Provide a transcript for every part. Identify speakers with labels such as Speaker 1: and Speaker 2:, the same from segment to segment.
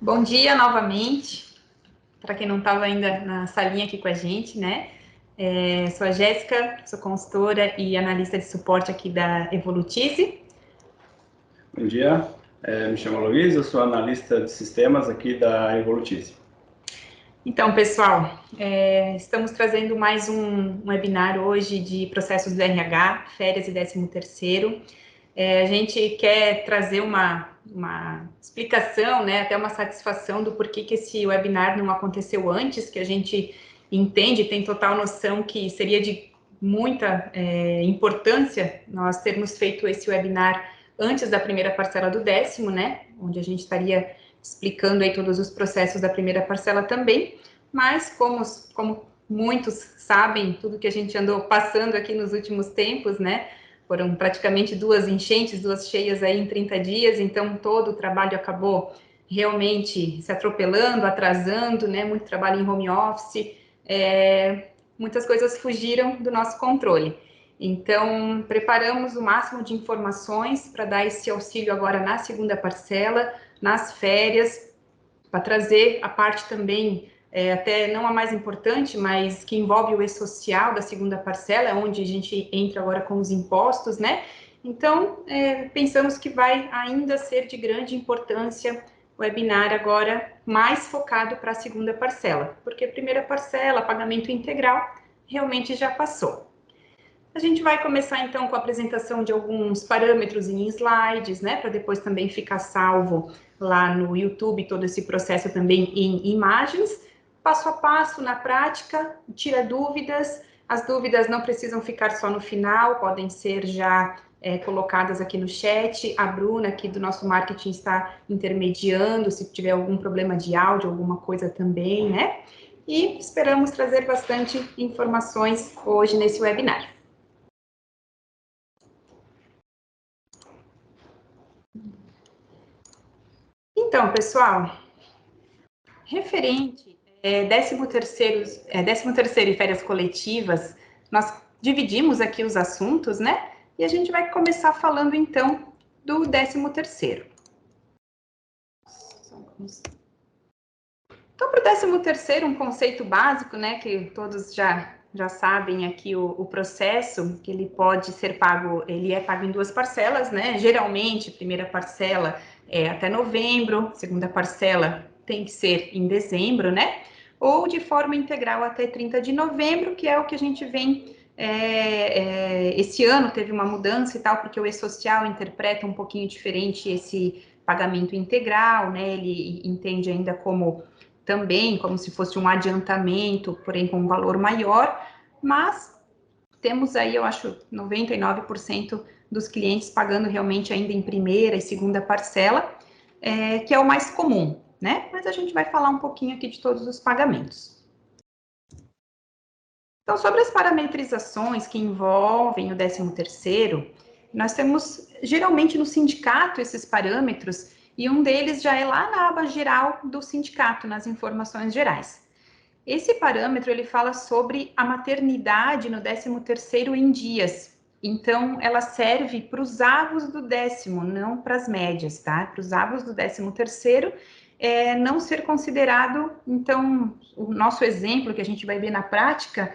Speaker 1: Bom dia novamente, para quem não estava ainda na salinha aqui com a gente, né? Sou a Jéssica, sou consultora e analista de suporte aqui da Evolutize.
Speaker 2: Bom dia, me chamo Luiz, eu sou analista de sistemas aqui da Evolutize.
Speaker 1: Então, pessoal, estamos trazendo mais um webinar hoje de processos do RH, férias e 13º. A gente quer trazer uma explicação, né, até uma satisfação do porquê que esse webinar não aconteceu antes, que a gente entende, tem total noção que seria de muita importância nós termos feito esse webinar antes da primeira parcela do 10º, né, onde a gente estaria explicando aí todos os processos da primeira parcela também, mas como muitos sabem, tudo que a gente andou passando aqui nos últimos tempos, né, foram praticamente 2 enchentes, 2 cheias aí em 30 dias, então todo o trabalho acabou realmente se atropelando, atrasando, né? Muito trabalho em home office, muitas coisas fugiram do nosso controle. Então, preparamos o máximo de informações para dar esse auxílio agora na segunda parcela, nas férias, para trazer a parte também até não a mais importante, mas que envolve o e-social da segunda parcela, onde a gente entra agora com os impostos, né? Então, pensamos que vai ainda ser de grande importância o webinar agora mais focado para a segunda parcela, porque a primeira parcela, pagamento integral, realmente já passou. A gente vai começar, então, com a apresentação de alguns parâmetros em slides, né, para depois também ficar salvo lá no YouTube, todo esse processo também em imagens, passo a passo, na prática, tira dúvidas, as dúvidas não precisam ficar só no final, podem ser já colocadas aqui no chat, a Bruna aqui do nosso marketing está intermediando, se tiver algum problema de áudio, alguma coisa também, né, e esperamos trazer bastante informações hoje nesse webinar. Então, pessoal, referente 13º e férias coletivas, nós dividimos aqui os assuntos, né? E a gente vai começar falando, então, do 13º. Então, para o 13º, um conceito básico, né, que todos já sabem aqui o processo, que ele pode ser pago, ele é pago em 2 parcelas, né? Geralmente, primeira parcela é até novembro, segunda parcela tem que ser em dezembro, né? Ou de forma integral até 30 de novembro, que é o que a gente vem. Esse ano teve uma mudança e tal, porque o e-social interpreta um pouquinho diferente esse pagamento integral, né? Ele entende ainda como também como se fosse um adiantamento, porém com um valor maior, mas temos aí, eu acho, 99% dos clientes pagando realmente ainda em primeira e segunda parcela, que é o mais comum, né? Mas a gente vai falar um pouquinho aqui de todos os pagamentos. Então, sobre as parametrizações que envolvem o 13º, nós temos, geralmente, no sindicato, esses parâmetros, e um deles já é lá na aba geral do sindicato, nas informações gerais. Esse parâmetro, ele fala sobre a maternidade no 13º em dias. Então, ela serve para os avos do 10º, não para as médias, tá? Para os avos do 13º, não ser considerado, então, o nosso exemplo que a gente vai ver na prática,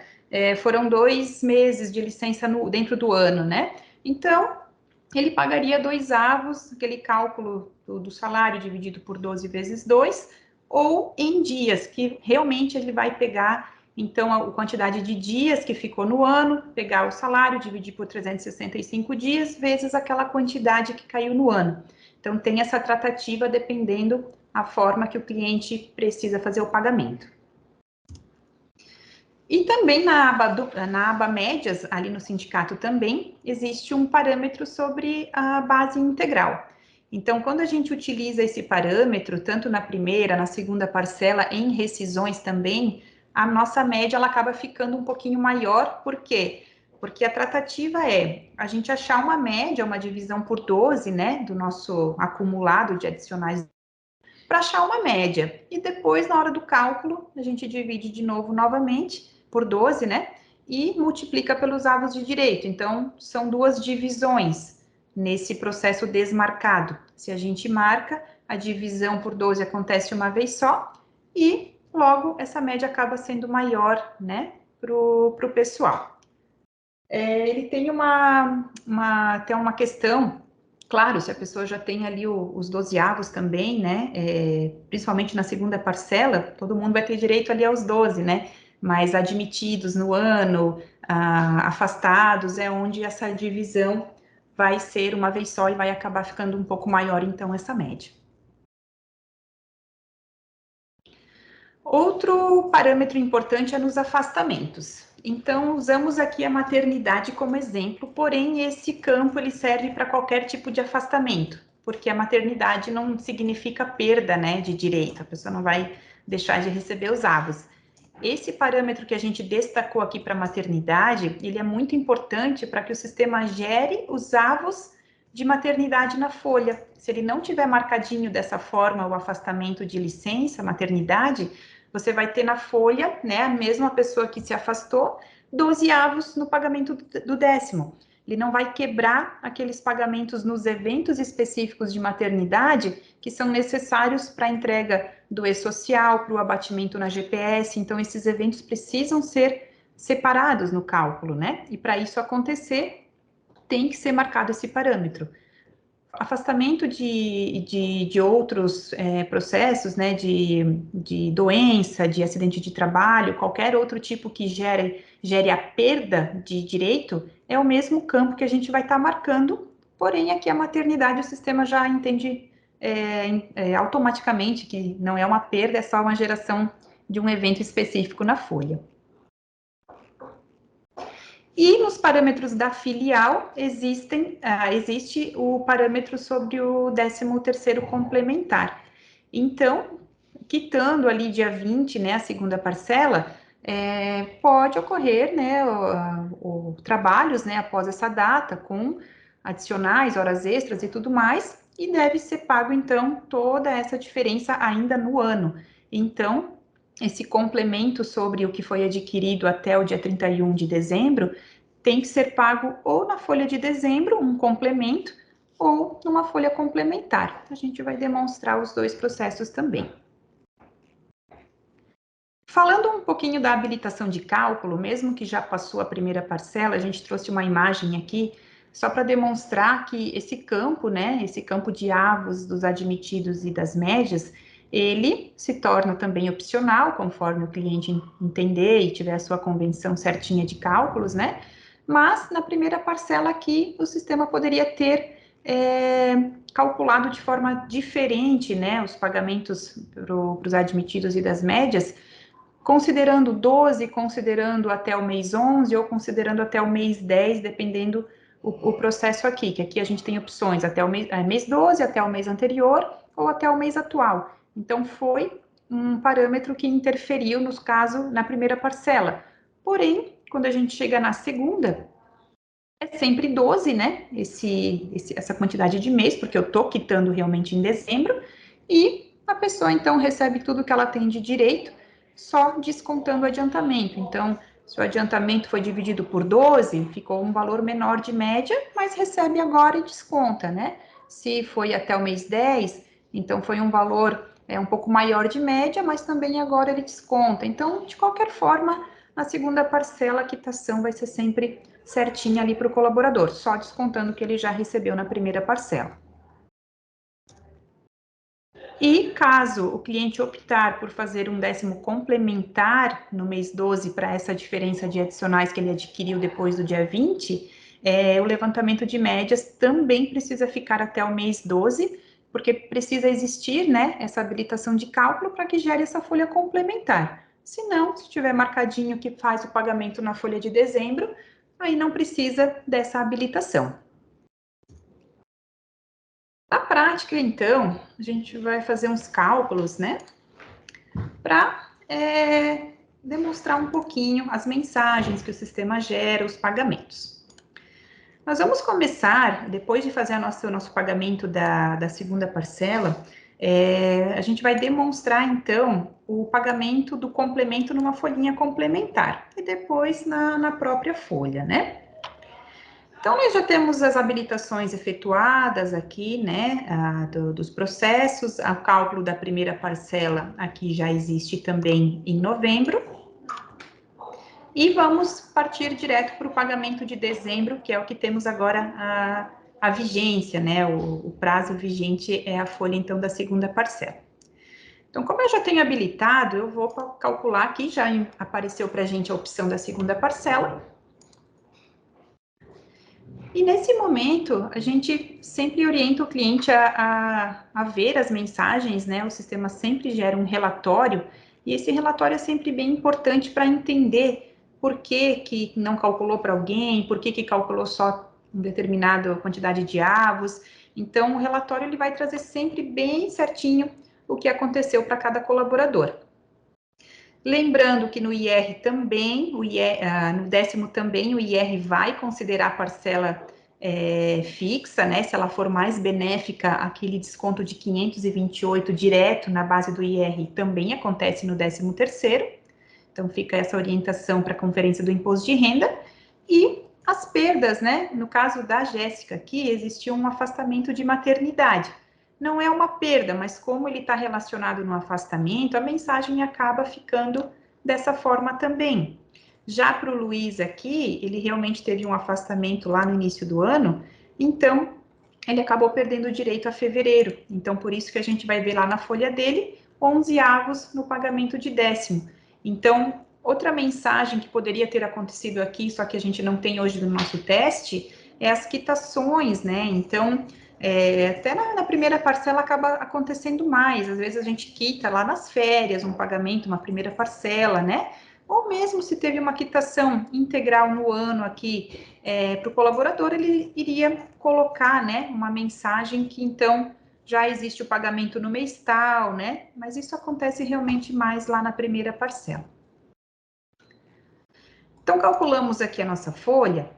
Speaker 1: foram 2 meses de licença dentro do ano, né? Então, ele pagaria 2 avos, aquele cálculo do salário dividido por 12 vezes 2, ou em dias, que realmente ele vai pegar, então, a quantidade de dias que ficou no ano, pegar o salário, dividir por 365 dias, vezes aquela quantidade que caiu no ano. Então, tem essa tratativa dependendo a forma que o cliente precisa fazer o pagamento. E também na aba médias, ali no sindicato também, existe um parâmetro sobre a base integral. Então, quando a gente utiliza esse parâmetro, tanto na primeira, na segunda parcela, em rescisões também, a nossa média ela acaba ficando um pouquinho maior. Por quê? Porque a tratativa é a gente achar uma média, uma divisão por 12, né, do nosso acumulado de adicionais, para achar uma média. E depois, na hora do cálculo, a gente divide de novo, novamente, por 12, né? E multiplica pelos avos de direito. Então, são 2 divisões nesse processo desmarcado. Se a gente marca, a divisão por 12 acontece uma vez só, e logo essa média acaba sendo maior, né, para o pessoal. Ele tem até uma questão, claro, se a pessoa já tem ali os dozeavos também, né, principalmente na segunda parcela, todo mundo vai ter direito ali aos 12, né, mas admitidos no ano, afastados, é onde essa divisão vai ser uma vez só e vai acabar ficando um pouco maior, então, essa média. Outro parâmetro importante é nos afastamentos. Então, usamos aqui a maternidade como exemplo, porém, esse campo ele serve para qualquer tipo de afastamento, porque a maternidade não significa perda, né, de direito, a pessoa não vai deixar de receber os avos. Esse parâmetro que a gente destacou aqui para a maternidade, ele é muito importante para que o sistema gere os avos de maternidade na folha. Se ele não tiver marcadinho dessa forma o afastamento de licença, maternidade, você vai ter na folha, né, a mesma pessoa que se afastou, 12 avos no pagamento do 10º. Ele não vai quebrar aqueles pagamentos nos eventos específicos de maternidade que são necessários para a entrega do e-social, para o abatimento na GPS. Então, esses eventos precisam ser separados no cálculo, né? E para isso acontecer, tem que ser marcado esse parâmetro. Afastamento de outros processos, né, de doença, de acidente de trabalho, qualquer outro tipo que gere a perda de direito, é o mesmo campo que a gente vai estar marcando, porém aqui a maternidade o sistema já entende automaticamente que não é uma perda, é só uma geração de um evento específico na folha. E nos parâmetros da filial, existe o parâmetro sobre o 13º complementar. Então, quitando ali dia 20, né, a segunda parcela, pode ocorrer, né, trabalhos, né, após essa data, com adicionais, horas extras e tudo mais, e deve ser pago, então, toda essa diferença ainda no ano. Então, esse complemento sobre o que foi adquirido até o dia 31 de dezembro tem que ser pago ou na folha de dezembro, um complemento, ou numa folha complementar. A gente vai demonstrar os dois processos também. Falando um pouquinho da habilitação de cálculo, mesmo que já passou a primeira parcela, a gente trouxe uma imagem aqui só para demonstrar que esse campo, né, esse campo de avos dos admitidos e das médias, ele se torna também opcional, conforme o cliente entender e tiver a sua convenção certinha de cálculos, né? Mas na primeira parcela aqui, o sistema poderia ter calculado de forma diferente, né, os pagamentos para os admitidos e das médias, considerando 12, considerando até o mês 11 ou considerando até o mês 10, dependendo o processo aqui, que aqui a gente tem opções até o mês 12, até o mês anterior ou até o mês atual. Então, foi um parâmetro que interferiu, nos casos, na primeira parcela. Porém, quando a gente chega na segunda, é sempre 12, né? Essa quantidade de mês, porque eu estou quitando realmente em dezembro, e a pessoa, então, recebe tudo que ela tem de direito, só descontando o adiantamento. Então, se o adiantamento foi dividido por 12, ficou um valor menor de média, mas recebe agora e desconta, né? Se foi até o mês 10, então foi um valor um pouco maior de média, mas também agora ele desconta. Então, de qualquer forma, na segunda parcela, a quitação vai ser sempre certinha ali para o colaborador, só descontando o que ele já recebeu na primeira parcela. E caso o cliente optar por fazer um 10º complementar no mês 12 para essa diferença de adicionais que ele adquiriu depois do dia 20, o levantamento de médias também precisa ficar até o mês 12, porque precisa existir, né, essa habilitação de cálculo para que gere essa folha complementar. Se não, se tiver marcadinho que faz o pagamento na folha de dezembro, aí não precisa dessa habilitação. Na prática, então, a gente vai fazer uns cálculos, né, para demonstrar um pouquinho as mensagens que o sistema gera, os pagamentos. Nós vamos começar, depois de fazer o nosso pagamento da segunda parcela, a gente vai demonstrar, então, o pagamento do complemento numa folhinha complementar, e depois na própria folha, né? Então, nós já temos as habilitações efetuadas aqui, né, dos processos, o cálculo da primeira parcela aqui já existe também em novembro. E vamos partir direto para o pagamento de dezembro, que é o que temos agora a vigência, né, o prazo vigente é a folha, então, da segunda parcela. Então, como eu já tenho habilitado, eu vou calcular aqui, já apareceu para a gente a opção da segunda parcela. E nesse momento, a gente sempre orienta o cliente a ver as mensagens, né? O sistema sempre gera um relatório, e esse relatório é sempre bem importante para entender por que não calculou para alguém, por que calculou só uma determinada quantidade de avos. Então, o relatório ele vai trazer sempre bem certinho o que aconteceu para cada colaborador. Lembrando que no IR também, no décimo também, o IR vai considerar a parcela fixa, né? Se ela for mais benéfica, aquele desconto de 528 direto na base do IR também acontece no 13º. Então, fica essa orientação para a Conferência do Imposto de Renda. E as perdas, né? No caso da Jéssica aqui, existiu um afastamento de maternidade. Não é uma perda, mas como ele está relacionado no afastamento, a mensagem acaba ficando dessa forma também. Já para o Luiz aqui, ele realmente teve um afastamento lá no início do ano, então ele acabou perdendo o direito a fevereiro. Então, por isso que a gente vai ver lá na folha dele, 11 avos no pagamento de décimo. Então, outra mensagem que poderia ter acontecido aqui, só que a gente não tem hoje no nosso teste, é as quitações, né? Então, até na primeira parcela acaba acontecendo mais, às vezes a gente quita lá nas férias um pagamento, uma primeira parcela, né? Ou mesmo se teve uma quitação integral no ano aqui para o colaborador, ele iria colocar, né, uma mensagem que então já existe o pagamento no mês tal, né? Mas isso acontece realmente mais lá na primeira parcela. Então, calculamos aqui a nossa folha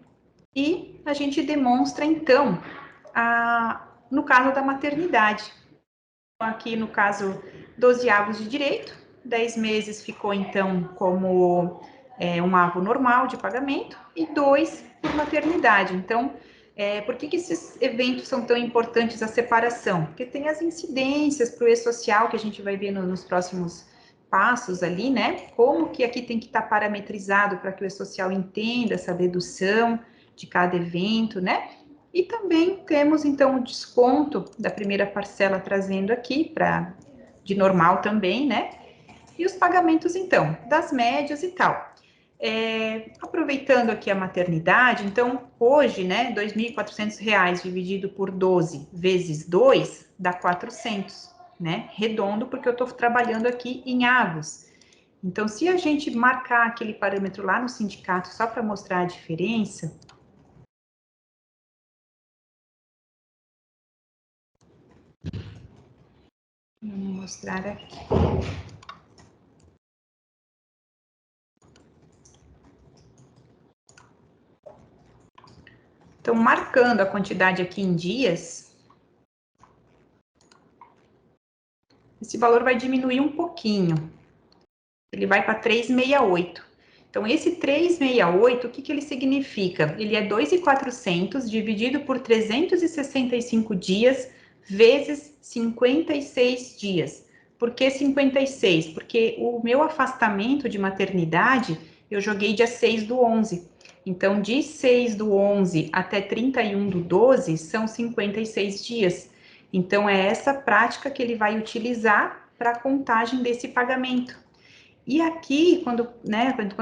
Speaker 1: e a gente demonstra, então, no caso da maternidade. Aqui, no caso, 12 avos de direito, 10 meses ficou, então, como um avo normal de pagamento e 2 por maternidade. Então, por que esses eventos são tão importantes, a separação? Porque tem as incidências para o E-Social, que a gente vai ver nos próximos passos ali, né? Como que aqui tem que estar parametrizado para que o E-Social entenda essa dedução de cada evento, né? E também temos, então, o desconto da primeira parcela trazendo aqui de normal também, né? E os pagamentos, então, das médias e tal. Aproveitando aqui a maternidade, então, hoje, né, R$ 2.400 dividido por 12 vezes 2 dá 400, né? Redondo, porque eu estou trabalhando aqui em avos. Então, se a gente marcar aquele parâmetro lá no sindicato, só para mostrar a diferença, vou mostrar aqui. Então, marcando a quantidade aqui em dias, esse valor vai diminuir um pouquinho. Ele vai para 368. Então, esse 368, o que ele significa? Ele é 2.400 dividido por 365 dias vezes 56 dias. Por que 56? Porque o meu afastamento de maternidade, eu joguei dia 6/11. Então, de 6/11 até 31/12 são 56 dias. Então, é essa prática que ele vai utilizar para a contagem desse pagamento. E aqui, quando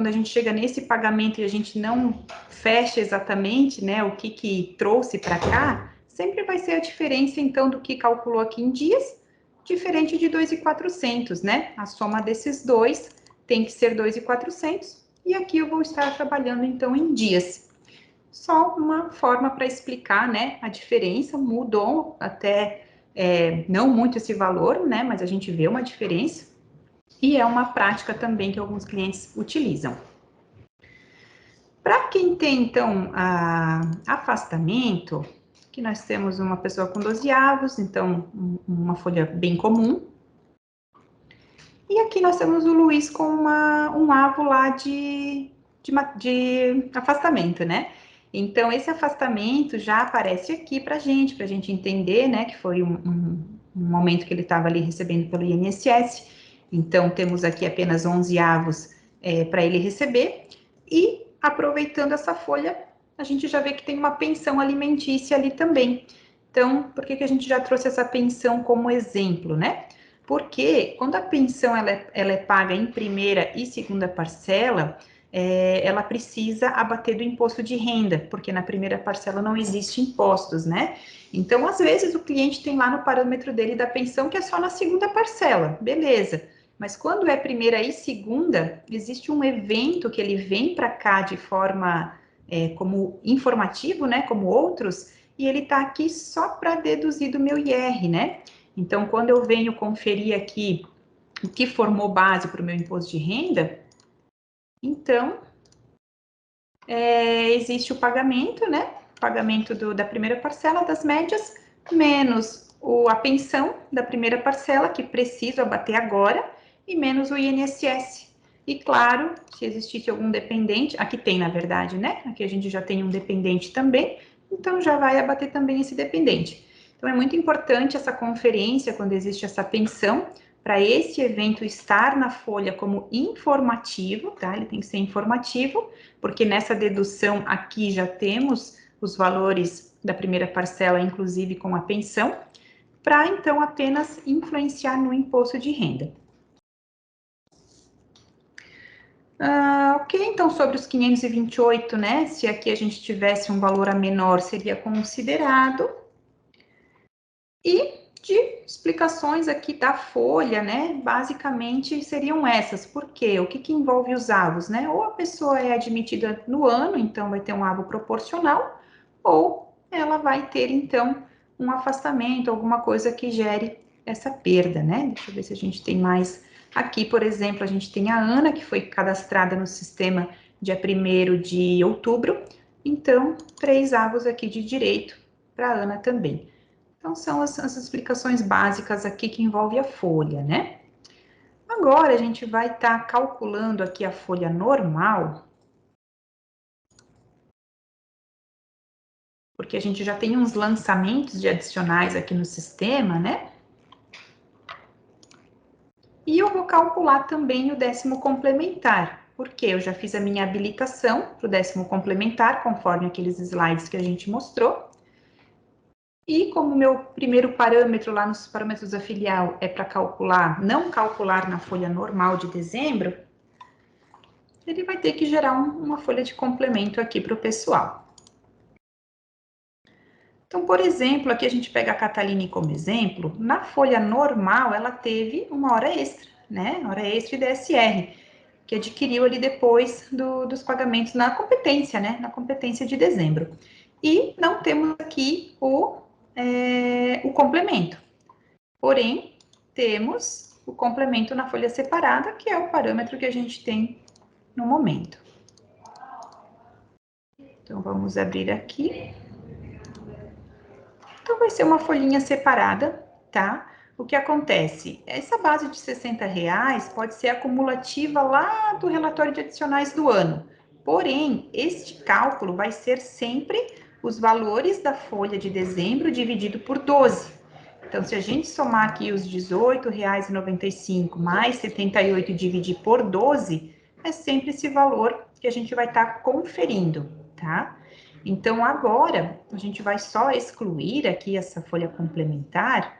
Speaker 1: a gente chega nesse pagamento e a gente não fecha exatamente, né, o que trouxe para cá, sempre vai ser a diferença, então, do que calculou aqui em dias, diferente de 2.400, né? A soma desses dois tem que ser 2.400, e aqui eu vou estar trabalhando, então, em dias. Só uma forma para explicar, né, a diferença, mudou até não muito esse valor, né, mas a gente vê uma diferença. E é uma prática também que alguns clientes utilizam. Para quem tem, então, afastamento, que nós temos uma pessoa com 12 avos, então, uma folha bem comum. E aqui nós temos o Luiz com um avo lá de afastamento, né? Então, esse afastamento já aparece aqui para a gente entender, né, que foi um aumento que ele estava ali recebendo pelo INSS. Então, temos aqui apenas 11avos para ele receber. E, aproveitando essa folha, a gente já vê que tem uma pensão alimentícia ali também. Então, por que a gente já trouxe essa pensão como exemplo, né? Porque quando a pensão ela é paga em primeira e segunda parcela, ela precisa abater do imposto de renda, porque na primeira parcela não existe impostos, né? Então, às vezes, o cliente tem lá no parâmetro dele da pensão que é só na segunda parcela, beleza. Mas quando é primeira e segunda, existe um evento que ele vem para cá de forma como informativo, né? Como outros, e ele está aqui só para deduzir do meu IR, né? Então, quando eu venho conferir aqui o que formou base para o meu imposto de renda, então, existe o pagamento, né? Pagamento da primeira parcela das médias, menos a pensão da primeira parcela, que preciso abater agora, e menos o INSS. E claro, se existisse algum dependente, aqui tem na verdade, né? Aqui a gente já tem um dependente também, então já vai abater também esse dependente. Então é muito importante essa conferência, quando existe essa pensão, para esse evento estar na folha como informativo, tá? Ele tem que ser informativo, porque nessa dedução aqui já temos os valores da primeira parcela, inclusive com a pensão, para então apenas influenciar no imposto de renda. Ok, então sobre os 528, né? Se aqui a gente tivesse um valor a menor, seria considerado. E de explicações aqui da folha, né? Basicamente seriam essas. Por quê? O que envolve os avos, né? Ou a pessoa é admitida no ano, então vai ter um avo proporcional, ou ela vai ter, então, um afastamento, alguma coisa que gere essa perda, né? Deixa eu ver se a gente tem mais. Aqui, por exemplo, a gente tem a Ana, que foi cadastrada no sistema dia 1º de outubro. Então, 3 avos aqui de direito para a Ana também. Então, são as explicações básicas aqui que envolve a folha, né? Agora, a gente vai estar calculando aqui a folha normal, porque a gente já tem uns lançamentos de adicionais aqui no sistema, né? E eu vou calcular também o 10º complementar, porque eu já fiz a minha habilitação para o 10º complementar, conforme aqueles slides que a gente mostrou. E como meu primeiro parâmetro lá nos parâmetros da filial é para calcular, não calcular na folha normal de dezembro, ele vai ter que gerar uma folha de complemento aqui para o pessoal. Então, por exemplo, aqui a gente pega a Cataline como exemplo, na folha normal ela teve uma hora extra, né? Hora extra e DSR, que adquiriu ali depois dos pagamentos na competência, né? Na competência de dezembro. E não temos aqui o complemento. Porém, temos o complemento na folha separada, que é o parâmetro que a gente tem no momento. Então, vamos abrir aqui. Então, vai ser uma folhinha separada, tá? O que acontece? Essa base de R$60 pode ser acumulativa lá do relatório de adicionais do ano. Porém, este cálculo vai ser sempre os valores da folha de dezembro dividido por 12. Então, se a gente somar aqui os R$18,95 mais 78 e dividir por 12, é sempre esse valor que a gente vai estar conferindo, tá? Então, agora, a gente vai só excluir aqui essa folha complementar.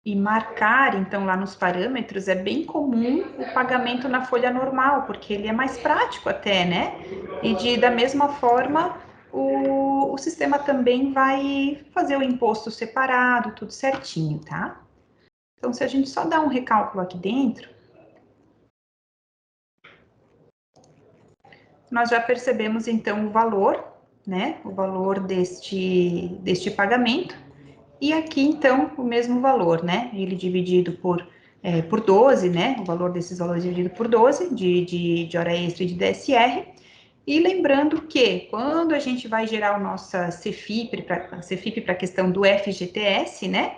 Speaker 1: E marcar, então, lá nos parâmetros, é bem comum o pagamento na folha normal, porque ele é mais prático até, né? E da mesma forma, o sistema também vai fazer o imposto separado, tudo certinho, tá? Então, se a gente só dá um recálculo aqui dentro, nós já percebemos, então, o valor, né? O valor deste pagamento. E aqui, então, o mesmo valor, né? Ele dividido por 12, né? O valor desses valores dividido por 12, de hora extra e de DSR. E lembrando que, quando a gente vai gerar a nossa CFIP para a questão do FGTS, né?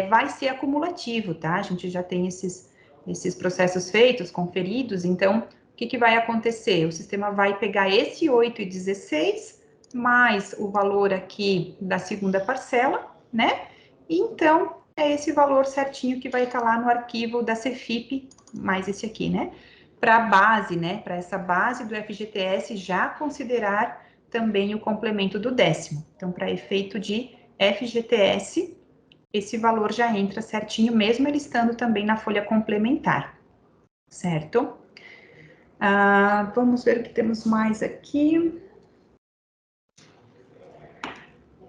Speaker 1: Vai ser acumulativo, tá? A gente já tem esses esses processos feitos, conferidos, então, o que vai acontecer? O sistema vai pegar esse 8,16 mais o valor aqui da segunda parcela, né? E então, é esse valor certinho que vai estar lá no arquivo da Cefip, mais esse aqui, né? Para a base, né? Para essa base do FGTS já considerar também o complemento do 10º. Então, para efeito de FGTS, esse valor já entra certinho, mesmo ele estando também na folha complementar, certo? Vamos ver o que temos mais aqui.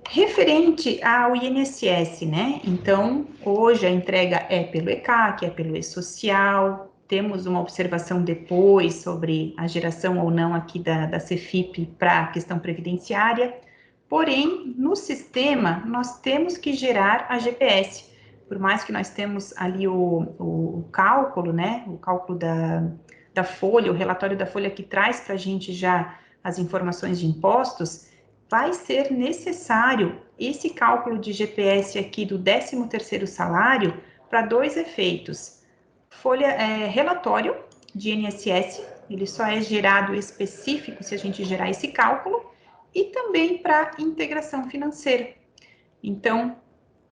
Speaker 1: Referente ao INSS, né? Então, hoje a entrega é pelo ECAC, é pelo E-Social, temos uma observação depois sobre a geração ou não aqui da Cefip para a questão previdenciária, porém, no sistema, nós temos que gerar a GPS, por mais que nós temos ali o cálculo, né? O cálculo da folha, o relatório da folha que traz para a gente já as informações de impostos, vai ser necessário esse cálculo de GPS aqui do 13º salário para 2 efeitos. Relatório de INSS, ele só é gerado específico se a gente gerar esse cálculo, e também para integração financeira. Então,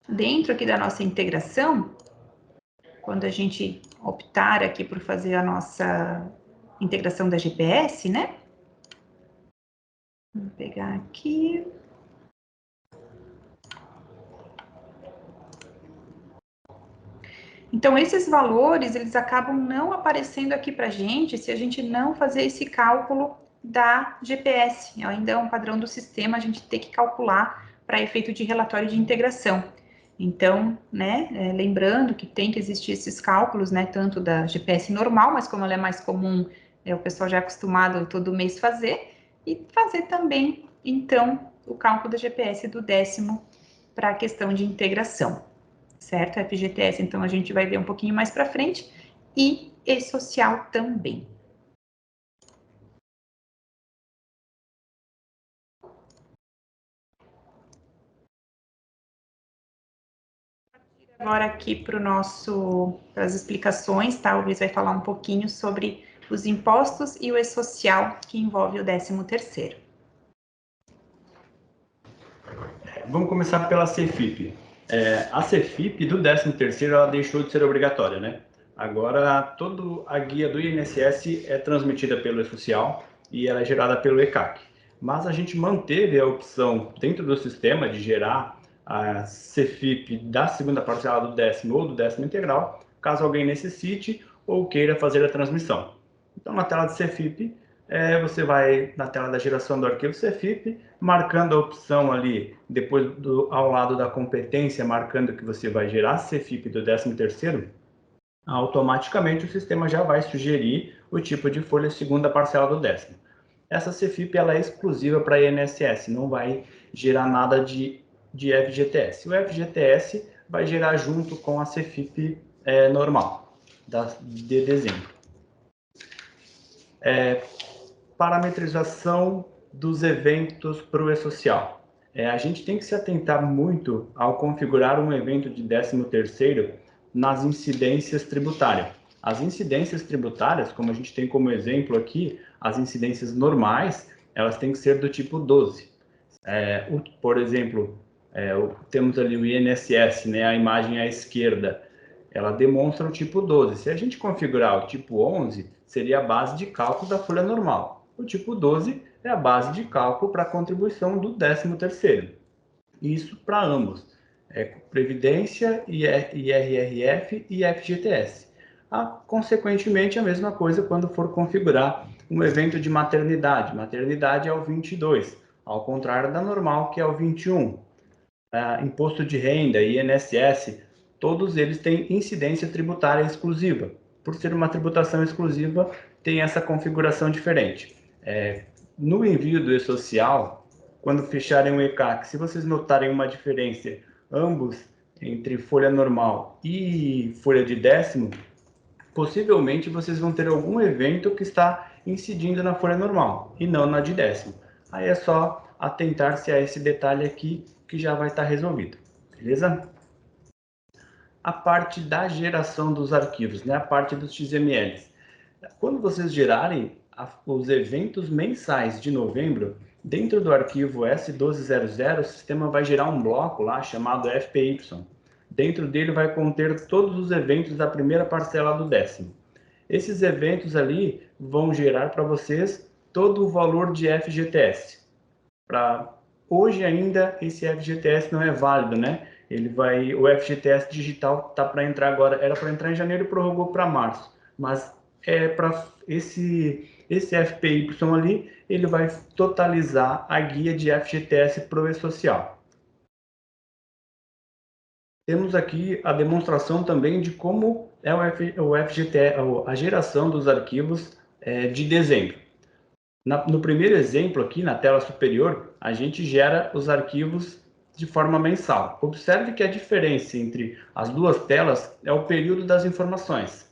Speaker 1: dentro aqui da nossa integração, quando a gente optar aqui por fazer a nossa integração da GPS, né? Vou pegar aqui. Então, esses valores, eles acabam não aparecendo aqui para a gente se a gente não fazer esse cálculo da GPS. Ainda é um padrão do sistema, a gente tem que calcular para efeito de relatório de integração. Então, né, lembrando que tem que existir esses cálculos, né, tanto da GPS normal, mas como ela é mais comum, o pessoal já é acostumado todo mês fazer, e fazer também, então, o cálculo da GPS do 10º para a questão de integração. Certo? FGTS, então, a gente vai ver um pouquinho mais para frente, e E-Social também. Agora aqui para as explicações, tá? O Luiz vai falar um pouquinho sobre os impostos e o E-Social que envolve o 13º.
Speaker 2: Vamos começar pela Cefip. A Cefip do 13º, ela deixou de ser obrigatória, né? Agora, toda a guia do INSS é transmitida pelo E-Social e ela é gerada pelo ECAC. Mas a gente manteve a opção dentro do sistema de gerar a Cefip da segunda parcela do 10º ou do 10º integral, caso alguém necessite ou queira fazer a transmissão. Então, na tela de Cefip, você vai na tela da geração do arquivo Cefip, marcando a opção ali, depois ao lado da competência, marcando que você vai gerar Cefip do 13º, automaticamente o sistema já vai sugerir o tipo de folha segunda parcela do 10º. Essa Cefip ela é exclusiva para INSS, não vai gerar nada de FGTS. O FGTS vai gerar junto com a Cefip normal, de dezembro. Parametrização dos eventos para o E-Social. A gente tem que se atentar muito ao configurar um evento de 13º nas incidências tributárias. As incidências tributárias, como a gente tem como exemplo aqui, as incidências normais, elas têm que ser do tipo 12. Por exemplo, temos ali o INSS, né, a imagem à esquerda, ela demonstra o tipo 12. Se a gente configurar o tipo 11, seria a base de cálculo da folha normal. O tipo 12 é a base de cálculo para a contribuição do 13º. Isso para ambos, Previdência, IRRF e FGTS. Consequentemente, a mesma coisa quando for configurar um evento de maternidade. Maternidade é o 22, ao contrário da normal, que é o 21. Imposto de renda, INSS, todos eles têm incidência tributária exclusiva. Por ser uma tributação exclusiva, tem essa configuração diferente. No envio do E-Social, quando fecharem o ECAC, se vocês notarem uma diferença, ambos entre folha normal e folha de 10º, possivelmente vocês vão ter algum evento que está incidindo na folha normal e não na de 10º. Aí é só atentar-se a esse detalhe aqui que já vai estar resolvido, beleza? a parte da geração dos arquivos, né? A parte dos XMLs. Quando vocês gerarem os eventos mensais de novembro, dentro do arquivo S1200, o sistema vai gerar um bloco lá chamado FPY. Dentro dele vai conter todos os eventos da primeira parcela do 10º. Esses eventos ali vão gerar para vocês todo o valor de FGTS. Hoje ainda esse FGTS não é válido, né? O FGTS digital tá para entrar agora, era para entrar em janeiro e prorrogou para março, mas para esse FPY ali, ele vai totalizar a guia de FGTS pro E-Social. Temos aqui a demonstração também de como é o FGTS, a geração dos arquivos de dezembro. No primeiro exemplo aqui, na tela superior, a gente gera os arquivos de forma mensal. Observe que a diferença entre as duas telas é o período das informações.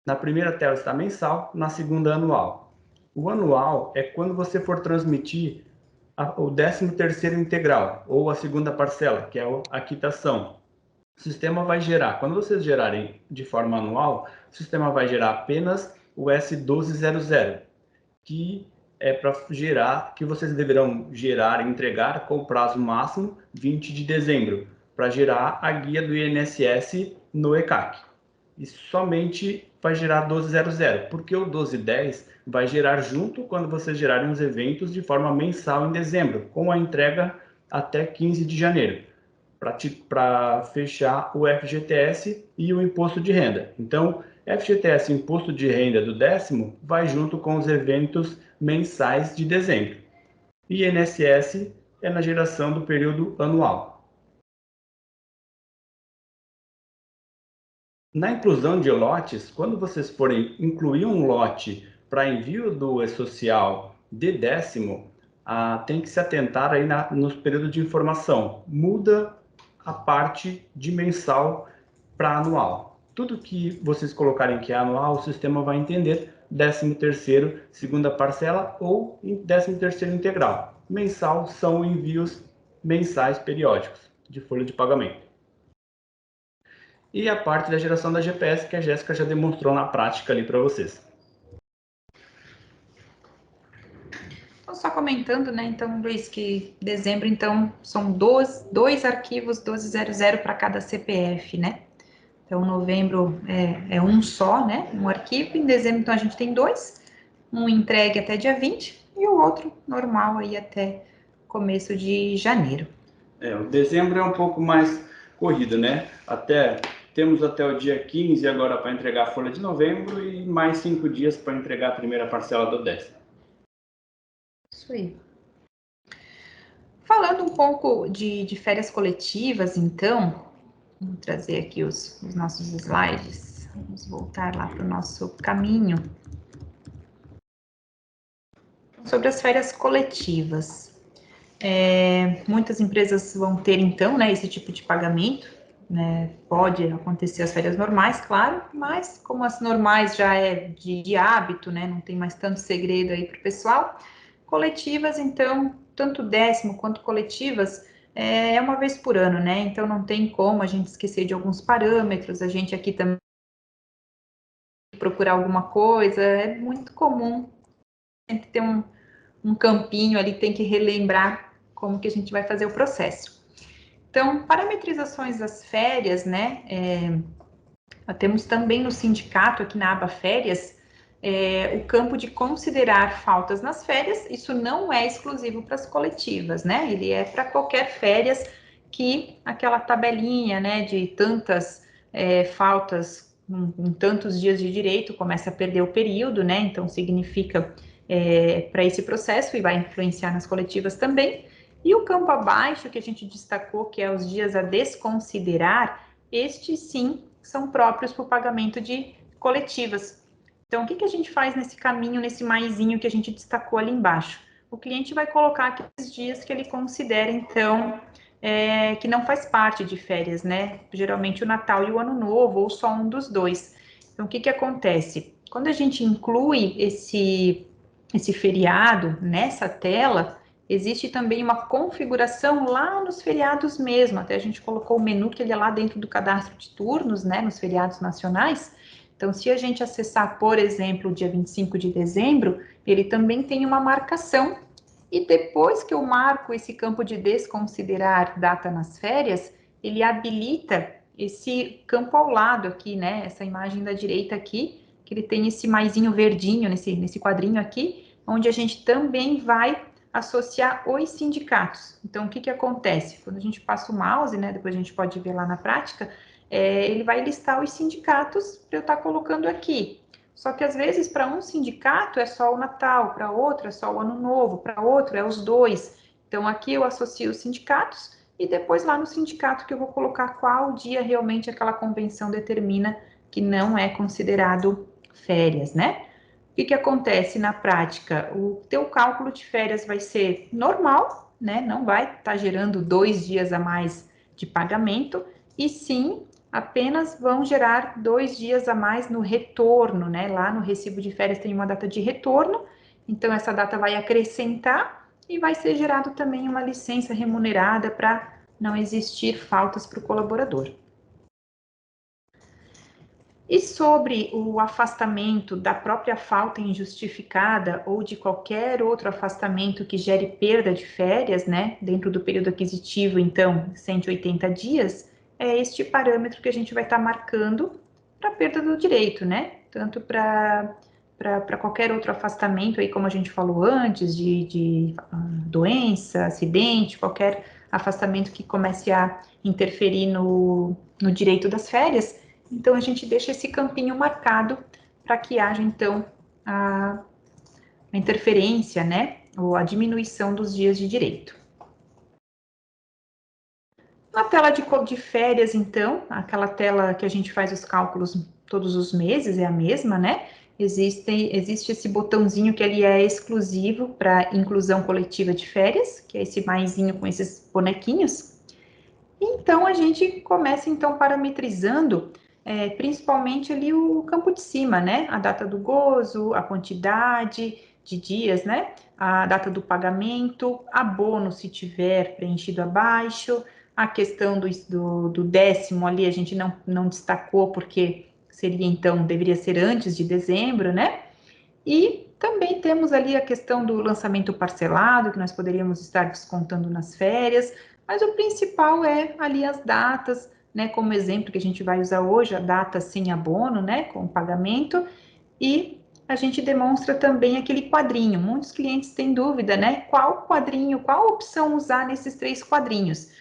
Speaker 2: Na primeira tela está mensal, na segunda anual. O anual é quando você for transmitir o 13º integral, ou a segunda parcela, que é a quitação. O sistema vai gerar, quando vocês gerarem de forma anual, o sistema vai gerar apenas o S1200, que é para gerar, que vocês deverão gerar e entregar com o prazo máximo 20 de dezembro, para gerar a guia do INSS no ECAC. E somente vai gerar 1200, porque o 1210 vai gerar junto quando vocês gerarem os eventos de forma mensal em dezembro, com a entrega até 15 de janeiro, para fechar o FGTS e o imposto de renda. Então, FGTS e imposto de renda do 10º vai junto com os eventos mensais de dezembro. E INSS é na geração do período anual. Na inclusão de lotes, quando vocês forem incluir um lote para envio do E-Social de 10º, tem que se atentar aí nos períodos de informação. Muda a parte de mensal para anual. Tudo que vocês colocarem que é anual, o sistema vai entender 13º, segunda parcela ou 13º integral. Mensal são envios mensais periódicos de folha de pagamento. E a parte da geração da GPS, que a Jéssica já demonstrou na prática ali para vocês.
Speaker 1: Então, só comentando, né, então, Luiz, que dezembro, então, são dois arquivos 1200 para cada CPF, né? Então, novembro é um só, né, um arquivo, em dezembro, então, a gente tem dois, um entregue até dia 20 e o outro normal aí até começo de janeiro.
Speaker 2: O dezembro é um pouco mais corrido, né? Temos até o dia 15 agora para entregar a folha de novembro e mais 5 dias para entregar a primeira parcela do 10º.
Speaker 1: Isso aí. Falando um pouco de férias coletivas, então, vamos trazer aqui os nossos slides. Vamos voltar lá para o nosso caminho. Sobre as férias coletivas. Muitas empresas vão ter, então, né, esse tipo de pagamento. Né? Pode acontecer as férias normais, claro, mas como as normais já é de hábito, né, não tem mais tanto segredo aí para o pessoal, coletivas, então, tanto 10º quanto coletivas, é uma vez por ano, né? Então, não tem como a gente esquecer de alguns parâmetros, a gente aqui também procurar alguma coisa, é muito comum sempre ter um campinho ali, tem que relembrar como que a gente vai fazer o processo. Então, parametrizações das férias, né? Temos também no sindicato, aqui na aba férias, o campo de considerar faltas nas férias. Isso não é exclusivo para as coletivas, né? Ele é para qualquer férias que aquela tabelinha, né, de tantas faltas em tantos dias de direito começa a perder o período, né? Então, significa para esse processo e vai influenciar nas coletivas também. E o campo abaixo, que a gente destacou, que é os dias a desconsiderar, estes sim são próprios para o pagamento de coletivas. Então, o que a gente faz nesse caminho, nesse maisinho que a gente destacou ali embaixo? O cliente vai colocar aqueles dias que ele considera, então, que não faz parte de férias, né? Geralmente o Natal e o Ano Novo, ou só um dos dois. Então, o que acontece? Quando a gente inclui esse feriado nessa tela, existe também uma configuração lá nos feriados mesmo, até a gente colocou o menu que ele é lá dentro do cadastro de turnos, né, nos feriados nacionais. Então, se a gente acessar, por exemplo, o dia 25 de dezembro, ele também tem uma marcação, e depois que eu marco esse campo de desconsiderar data nas férias, ele habilita esse campo ao lado aqui, né, essa imagem da direita aqui, que ele tem esse maisinho verdinho nesse quadrinho aqui, onde a gente também vai associar os sindicatos. Então, o que que acontece? Quando a gente passa o mouse, né, depois a gente pode ver lá na prática, ele vai listar os sindicatos para eu estar colocando aqui. Só que às vezes para um sindicato é só o Natal, para outro é só o Ano Novo, para outro é os dois. Então aqui eu associo os sindicatos e depois lá no sindicato que eu vou colocar qual dia realmente aquela convenção determina que não é considerado férias, né? O que que acontece na prática? O teu cálculo de férias vai ser normal, né? Não vai estar gerando 2 dias a mais de pagamento, e sim apenas vão gerar 2 dias a mais no retorno, né? Lá no recibo de férias tem uma data de retorno, então essa data vai acrescentar e vai ser gerado também uma licença remunerada para não existir faltas para o colaborador. E sobre o afastamento da própria falta injustificada ou de qualquer outro afastamento que gere perda de férias, né, dentro do período aquisitivo, então, 180 dias, é este parâmetro que a gente vai estar marcando para perda do direito, né, tanto para qualquer outro afastamento, aí como a gente falou antes, de doença, acidente, qualquer afastamento que comece a interferir no direito das férias. Então, a gente deixa esse campinho marcado para que haja, então, a interferência, né, ou a diminuição dos dias de direito. Na tela de férias, então, aquela tela que a gente faz os cálculos todos os meses, é a mesma, né? Existe esse botãozinho que ele é exclusivo para inclusão coletiva de férias, que é esse maisinho com esses bonequinhos. Então, a gente começa, então, parametrizando principalmente ali o campo de cima, né? A data do gozo, a quantidade de dias, né? A data do pagamento, abono se tiver preenchido abaixo, a questão do décimo ali a gente não destacou porque seria então, deveria ser antes de dezembro, né? E também temos ali a questão do lançamento parcelado, que nós poderíamos estar descontando nas férias, mas o principal é ali as datas, né, como exemplo que a gente vai usar hoje, a data sem abono, né, com pagamento, e a gente demonstra também aquele quadrinho. Muitos clientes têm dúvida, né, qual quadrinho, qual opção usar nesses 3 quadrinhos.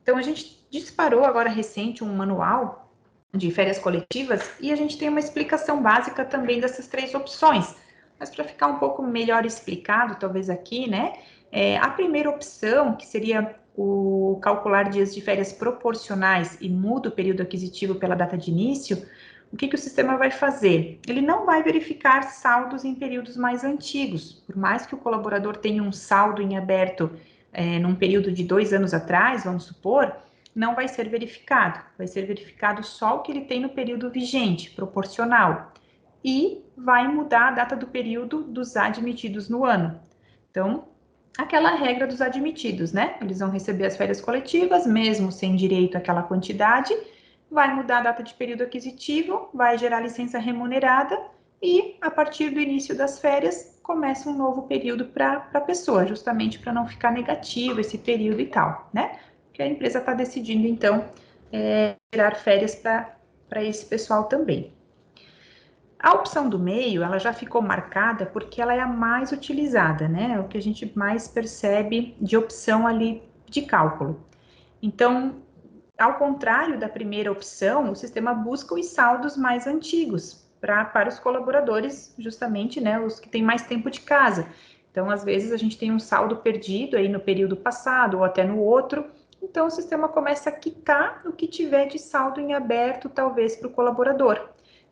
Speaker 1: Então, a gente disparou agora recente um manual de férias coletivas e a gente tem uma explicação básica também dessas 3 opções. Mas para ficar um pouco melhor explicado, talvez aqui, né, a primeira opção, que seria o calcular dias de férias proporcionais e muda o período aquisitivo pela data de início, o que o sistema vai fazer? Ele não vai verificar saldos em períodos mais antigos. Por mais que o colaborador tenha um saldo em aberto num período de 2 anos atrás, vamos supor, não vai ser verificado. Vai ser verificado só o que ele tem no período vigente, proporcional. E vai mudar a data do período dos admitidos no ano. Então, aquela regra dos admitidos, né? Eles vão receber as férias coletivas, mesmo sem direito àquela quantidade, vai mudar a data de período aquisitivo, vai gerar licença remunerada e, a partir do início das férias, começa um novo período para a pessoa, justamente para não ficar negativo esse período e tal, né? Que a empresa está decidindo, então, gerar férias para esse pessoal também. A opção do meio, ela já ficou marcada porque ela é a mais utilizada, né? É o que a gente mais percebe de opção ali de cálculo. Então, ao contrário da primeira opção, o sistema busca os saldos mais antigos para os colaboradores, justamente, né, os que têm mais tempo de casa. Então, às vezes, a gente tem um saldo perdido aí no período passado ou até no outro, então o sistema começa a quitar o que tiver de saldo em aberto, talvez, para o colaborador.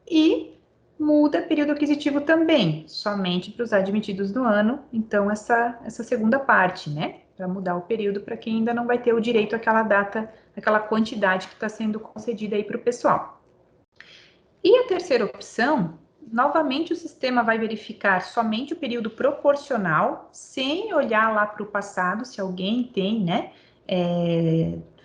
Speaker 1: E muda período aquisitivo também, somente para os admitidos no ano, então essa segunda parte, né, para mudar o período para quem ainda não vai ter o direito àquela data, àquela quantidade que está sendo concedida aí para o pessoal. E a terceira opção, novamente o sistema vai verificar somente o período proporcional, sem olhar lá para o passado, se alguém tem, né,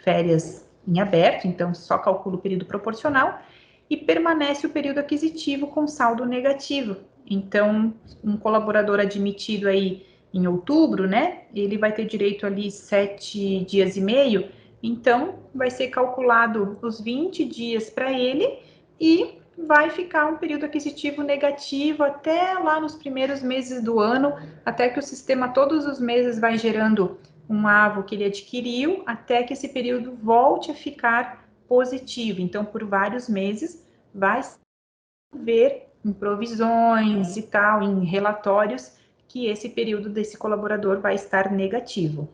Speaker 1: férias em aberto, então só calcula o período proporcional, e permanece o período aquisitivo com saldo negativo. Então, um colaborador admitido aí em outubro, né, ele vai ter direito ali 7 dias e meio, então vai ser calculado os 20 dias para ele e vai ficar um período aquisitivo negativo até lá nos primeiros meses do ano, até que o sistema todos os meses vai gerando um AVO que ele adquiriu, até que esse período volte a ficar positivo. Então, por vários meses, vai ver em provisões e tal, em relatórios, que esse período desse colaborador vai estar negativo.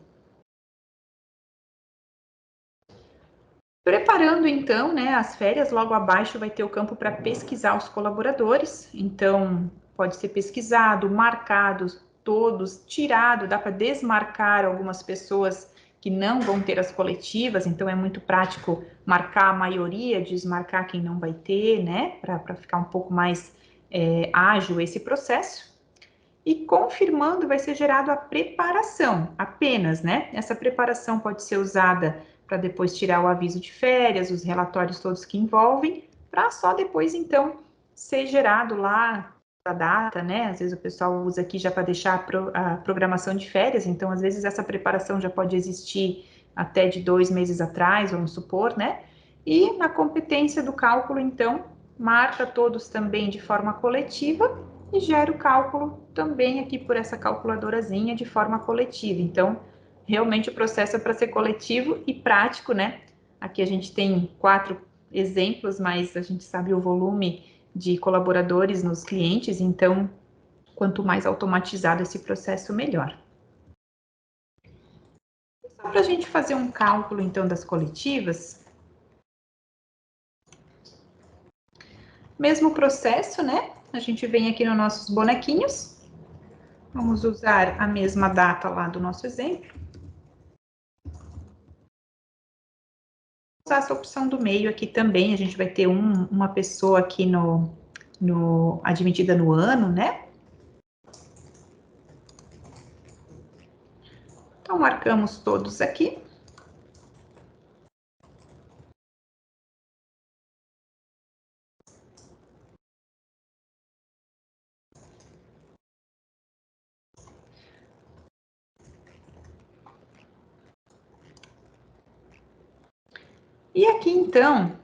Speaker 1: Preparando, então, né, as férias, logo abaixo vai ter o campo para pesquisar os colaboradores. Então, pode ser pesquisado, marcado, todos, tirado, dá para desmarcar algumas pessoas que não vão ter as coletivas, então é muito prático marcar a maioria, desmarcar quem não vai ter, né, para ficar um pouco mais ágil esse processo. E confirmando, vai ser gerado a preparação, apenas, né? Essa preparação pode ser usada para depois tirar o aviso de férias, os relatórios todos que envolvem, para só depois, então, ser gerado lá a data, né? Às vezes o pessoal usa aqui já para deixar a programação de férias, então, às vezes, essa preparação já pode existir até de 2 meses atrás, vamos supor, né? E na competência do cálculo, então, marca todos também de forma coletiva e gera o cálculo também aqui por essa calculadorazinha de forma coletiva. Então, realmente o processo é para ser coletivo e prático, né? Aqui a gente tem 4 exemplos, mas a gente sabe o volume de colaboradores nos clientes, então, quanto mais automatizado esse processo, melhor. Só para a gente fazer um cálculo, então, das coletivas, mesmo processo, né? A gente vem aqui nos nossos bonequinhos, vamos usar a mesma data lá do nosso exemplo. Usar essa opção do meio aqui também, a gente vai ter uma pessoa aqui admitida no ano, né? Então, marcamos todos aqui. E aqui, então,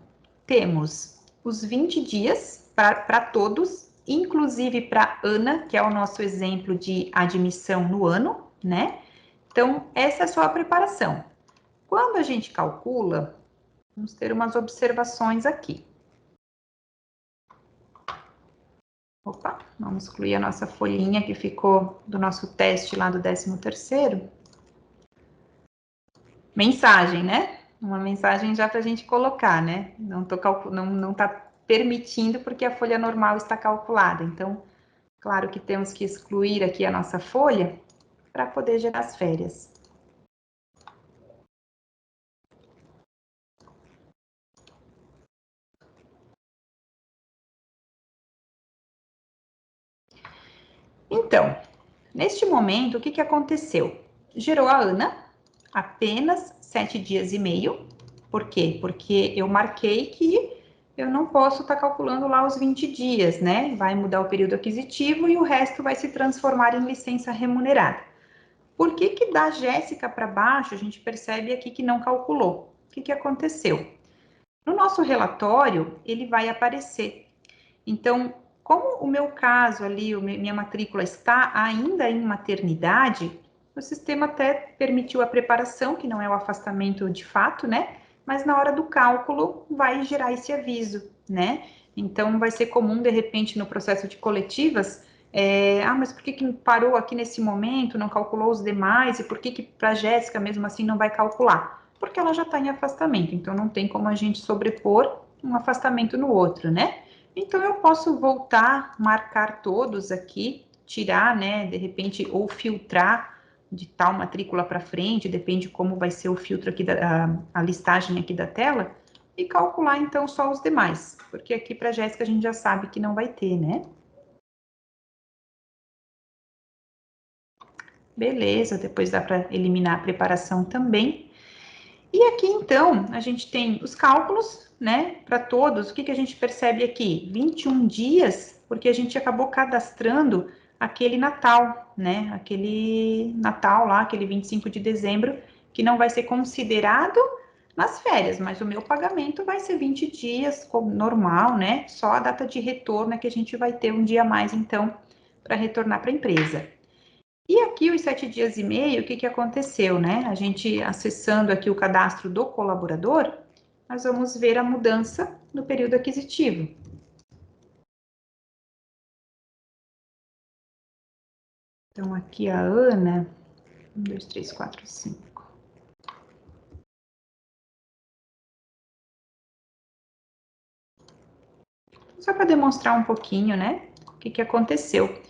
Speaker 1: temos os 20 dias para todos, inclusive para Ana, que é o nosso exemplo de admissão no ano, né? Então, essa é só a preparação. Quando a gente calcula, vamos ter umas observações aqui. Opa, vamos excluir a nossa folhinha que ficou do nosso teste lá do 13º. Mensagem, né? Uma mensagem já para a gente colocar, né? Não tá permitindo porque a folha normal está calculada. Então, claro que temos que excluir aqui a nossa folha para poder gerar as férias. Então, neste momento, o que aconteceu? Gerou a Ana apenas 7 dias e meio. Por quê? Porque eu marquei que eu não posso estar calculando lá os 20 dias, né? Vai mudar o período aquisitivo e o resto vai se transformar em licença remunerada. Por que da Jéssica para baixo, a gente percebe aqui que não calculou? O que aconteceu? No nosso relatório, ele vai aparecer. Então, como o meu caso ali, minha matrícula está ainda em maternidade, o sistema até permitiu a preparação, que não é o afastamento de fato, né? Mas na hora do cálculo vai gerar esse aviso, né? Então, vai ser comum, de repente, no processo de coletivas, mas por que parou aqui nesse momento, não calculou os demais, e por que para a Jéssica, mesmo assim, não vai calcular? Porque ela já está em afastamento, então não tem como a gente sobrepor um afastamento no outro, né? Então, eu posso voltar, marcar todos aqui, tirar, né, de repente, ou filtrar de tal matrícula para frente, depende como vai ser o filtro aqui, a listagem aqui da tela, e calcular, então, só os demais, porque aqui para a Jéssica a gente já sabe que não vai ter, né? Beleza, depois dá para eliminar a preparação também. E aqui, então, a gente tem os cálculos, né, para todos. O que a gente percebe aqui? 21 dias, porque a gente acabou cadastrando aquele Natal, né, aquele Natal lá, aquele 25 de dezembro, que não vai ser considerado nas férias, mas o meu pagamento vai ser 20 dias, como normal, né, só a data de retorno é que a gente vai ter um dia a mais, então, para retornar para a empresa. E aqui, os 7 dias e meio, o que aconteceu, né? A gente acessando aqui o cadastro do colaborador, nós vamos ver a mudança no período aquisitivo. Então, aqui a Ana, 1, 2, 3, 4, 5. Só para demonstrar um pouquinho, né? O que aconteceu.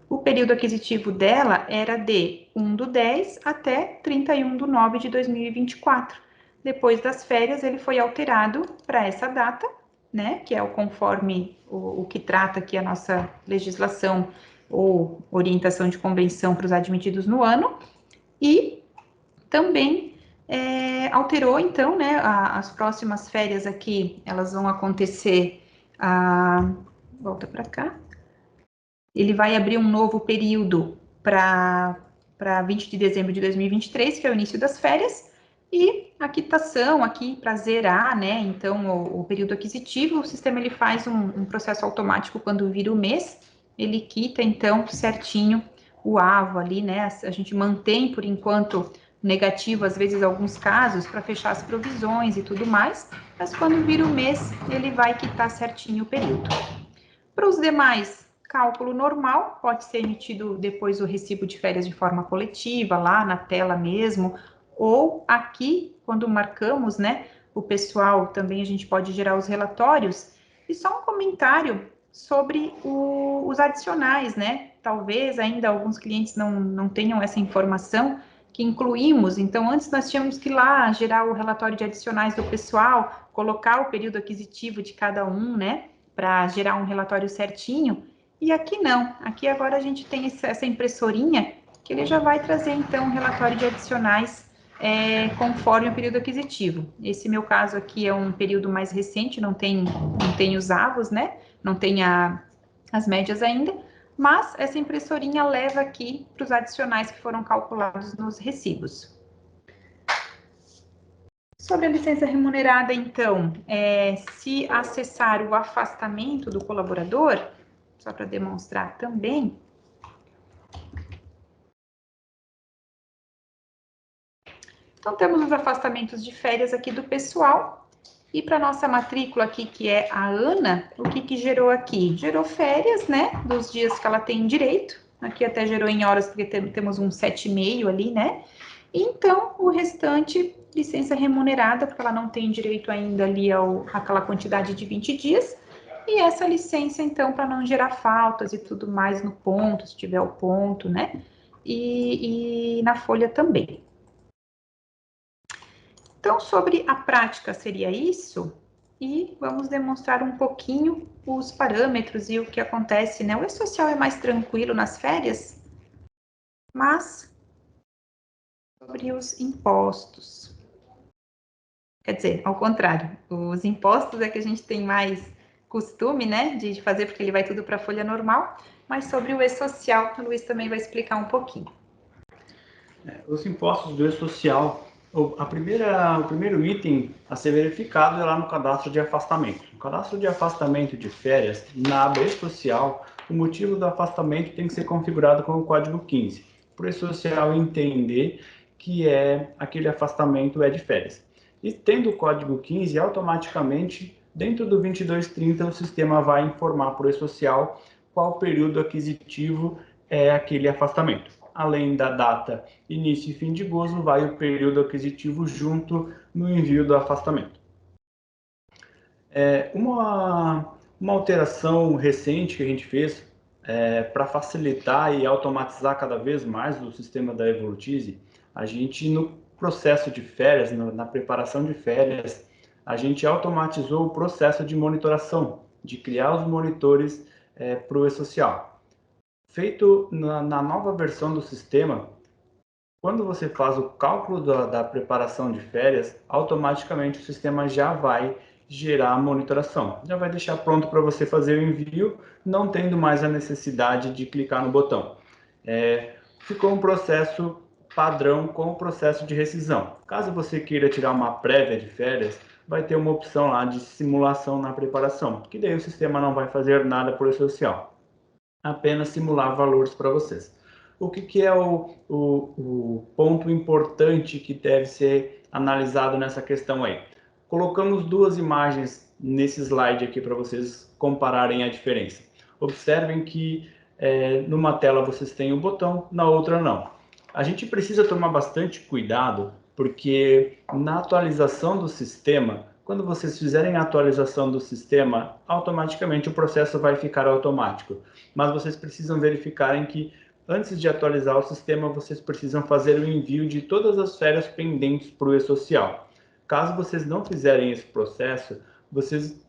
Speaker 1: O período aquisitivo dela era de 1/10 até 31/9 de 2024. Depois das férias, ele foi alterado para essa data, né? Que é o conforme o que trata aqui a nossa legislação ou orientação de convenção para os admitidos no ano. E também alterou, então, né? As próximas férias aqui, elas vão acontecer. Volta para cá. Ele vai abrir um novo período para 20 de dezembro de 2023, que é o início das férias, e a quitação aqui para zerar, né? Então, o período aquisitivo, o sistema ele faz um processo automático quando vira o mês, ele quita, então, certinho o AVO ali, né? A gente mantém, por enquanto, negativo, às vezes, alguns casos, para fechar as provisões e tudo mais, mas quando vira o mês, ele vai quitar certinho o período. Para os demais, cálculo normal, pode ser emitido depois o recibo de férias de forma coletiva, lá na tela mesmo, ou aqui, quando marcamos, né, o pessoal, também a gente pode gerar os relatórios. E só um comentário sobre os adicionais, né? Talvez ainda alguns clientes não tenham essa informação que incluímos. Então, antes nós tínhamos que ir lá gerar o relatório de adicionais do pessoal, colocar o período aquisitivo de cada um, né? Para gerar um relatório certinho, e aqui não. Aqui agora a gente tem essa impressorinha que ele já vai trazer, então, um relatório de adicionais conforme o período aquisitivo. Esse meu caso aqui é um período mais recente, não tem os avos, né? Não tem as médias ainda, mas essa impressorinha leva aqui para os adicionais que foram calculados nos recibos. Sobre a licença remunerada, então, se acessar o afastamento do colaborador, só para demonstrar também. Então, temos os afastamentos de férias aqui do pessoal. E para nossa matrícula aqui, que é a Ana, o que gerou aqui? Gerou férias, né, dos dias que ela tem direito. Aqui até gerou em horas, porque temos um 7,5 ali, né? Então, o restante, licença remunerada, porque ela não tem direito ainda ali àquela quantidade de 20 dias. E essa licença, então, para não gerar faltas e tudo mais no ponto, se tiver o ponto, né? E na folha também. Então, sobre a prática seria isso. E vamos demonstrar um pouquinho os parâmetros e o que acontece, né? O E-Social é mais tranquilo nas férias, mas sobre os impostos. Quer dizer, ao contrário, os impostos é que a gente tem mais costume, né, de fazer, porque ele vai tudo para a folha normal, mas sobre o E-Social, o Luiz também vai explicar um pouquinho.
Speaker 2: Os impostos do E-Social, o primeiro item a ser verificado é lá no cadastro de afastamento. No cadastro de afastamento de férias, na aba E-Social, o motivo do afastamento tem que ser configurado com o código 15, para o E-Social entender que aquele afastamento é de férias. E tendo o código 15, automaticamente, dentro do 2230, o sistema vai informar para o E-Social qual período aquisitivo é aquele afastamento. Além da data início e fim de gozo, vai o período aquisitivo junto no envio do afastamento. Uma alteração recente que a gente fez para facilitar e automatizar cada vez mais o sistema da Evolutize, a gente, no processo de férias, na preparação de férias, a gente automatizou o processo de monitoração, de criar os monitores para o e-social. Feito na nova versão do sistema, quando você faz o cálculo da preparação de férias, automaticamente o sistema já vai gerar a monitoração. Já vai deixar pronto para você fazer o envio, não tendo mais a necessidade de clicar no botão. Ficou um processo padrão com o processo de rescisão. Caso você queira tirar uma prévia de férias, vai ter uma opção lá de simulação na preparação, que daí o sistema não vai fazer nada por e-social, apenas simular valores para vocês. O que é o ponto importante que deve ser analisado nessa questão aí? Colocamos duas imagens nesse slide aqui para vocês compararem a diferença. Observem que numa tela vocês têm o botão, na outra não. A gente precisa tomar bastante cuidado, porque na atualização do sistema, quando vocês fizerem a atualização do sistema, automaticamente o processo vai ficar automático. Mas vocês precisam verificarem que, antes de atualizar o sistema, vocês precisam fazer o envio de todas as férias pendentes para o e-social. Caso vocês não fizerem esse processo, vocês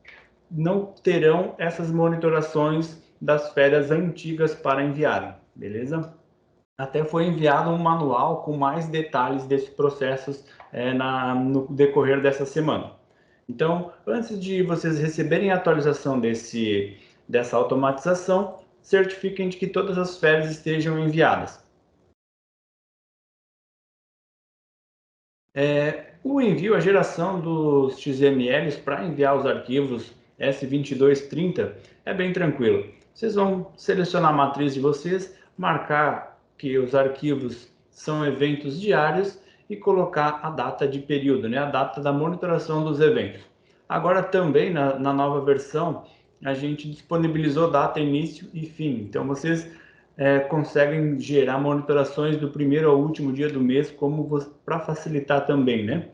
Speaker 2: não terão essas monitorações das férias antigas para enviarem, beleza? Até foi enviado um manual com mais detalhes desses processos no decorrer dessa semana. Então, antes de vocês receberem a atualização dessa automatização, certifiquem de que todas as férias estejam enviadas. O envio, a geração dos XMLs para enviar os arquivos S2230 é bem tranquilo. Vocês vão selecionar a matriz de vocês, marcar que os arquivos são eventos diários e colocar a data de período, né? A data da monitoração dos eventos. Agora também na nova versão a gente disponibilizou data início e fim. Então vocês conseguem gerar monitorações do primeiro ao último dia do mês, como para facilitar também, né?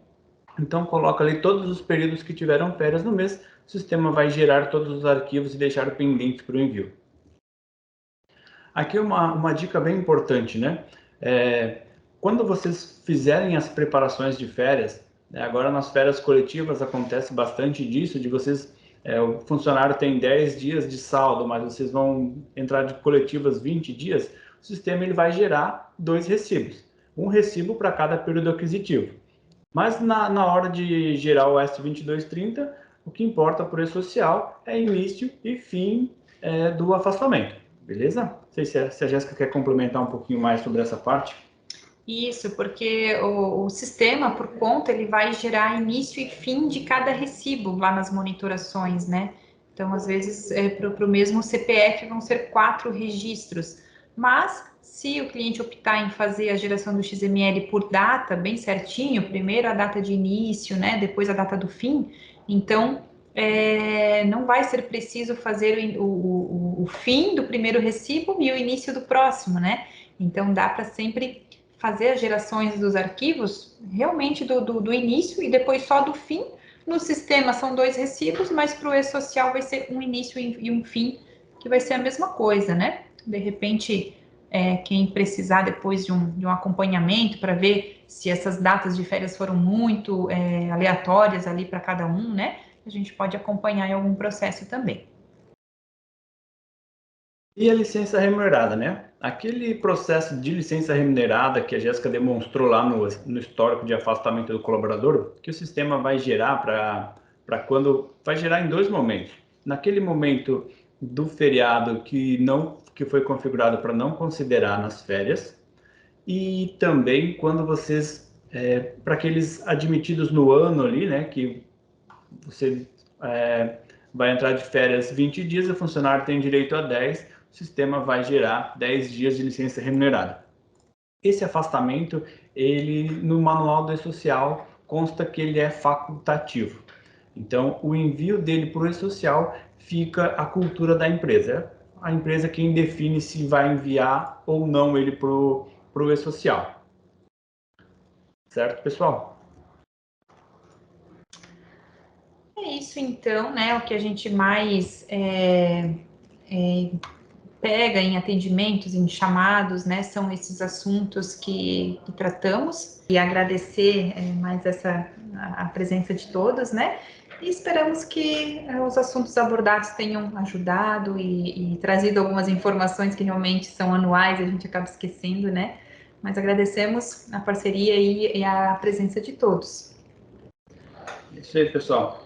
Speaker 2: Então coloca ali todos os períodos que tiveram férias no mês, o sistema vai gerar todos os arquivos e deixar pendentes para o envio. Aqui uma dica bem importante, né? Quando vocês fizerem as preparações de férias, agora nas férias coletivas acontece bastante disso, de vocês, o funcionário tem 10 dias de saldo, mas vocês vão entrar de coletivas 20 dias, o sistema ele vai gerar 2 recibos, um recibo para cada período aquisitivo. Mas na hora de gerar o S2230, o que importa para o e-social é início e fim do afastamento, beleza? Não sei se a Jéssica quer complementar um pouquinho mais sobre essa parte.
Speaker 1: Isso, porque o sistema, por conta, ele vai gerar início e fim de cada recibo lá nas monitorações, né? Então, às vezes, para o mesmo CPF vão ser 4 registros. Mas, se o cliente optar em fazer a geração do XML por data, bem certinho, primeiro a data de início, né? Depois a data do fim, então não vai ser preciso fazer o fim do primeiro recibo e o início do próximo, né? Então, dá para sempre fazer as gerações dos arquivos realmente do início e depois só do fim. No sistema são 2 recibos, mas para o e-social vai ser um início e um fim, que vai ser a mesma coisa, né? De repente, quem precisar depois de um acompanhamento para ver se essas datas de férias foram muito aleatórias ali para cada um, né? A gente pode acompanhar em algum processo também.
Speaker 2: E a licença remunerada, né? Aquele processo de licença remunerada que a Jéssica demonstrou lá no histórico de afastamento do colaborador, que o sistema vai gerar vai gerar em 2 momentos. Naquele momento do feriado que foi configurado para não considerar nas férias, e também quando vocês, para aqueles admitidos no ano ali, né, que você vai entrar de férias 20 dias, o funcionário tem direito a 10, o sistema vai gerar 10 dias de licença remunerada. Esse afastamento, ele no manual do e-social consta que ele é facultativo. Então, o envio dele para o e-social fica a cultura da empresa. A empresa quem define se vai enviar ou não ele para o e-social. Certo, pessoal?
Speaker 1: É isso então, né? O que a gente mais pega em atendimentos, em chamados, né, são esses assuntos que tratamos, e agradecer mais a presença de todos, né, e esperamos que os assuntos abordados tenham ajudado e trazido algumas informações que realmente são anuais, a gente acaba esquecendo, né, mas agradecemos a parceria e a presença de todos.
Speaker 2: É isso aí, pessoal.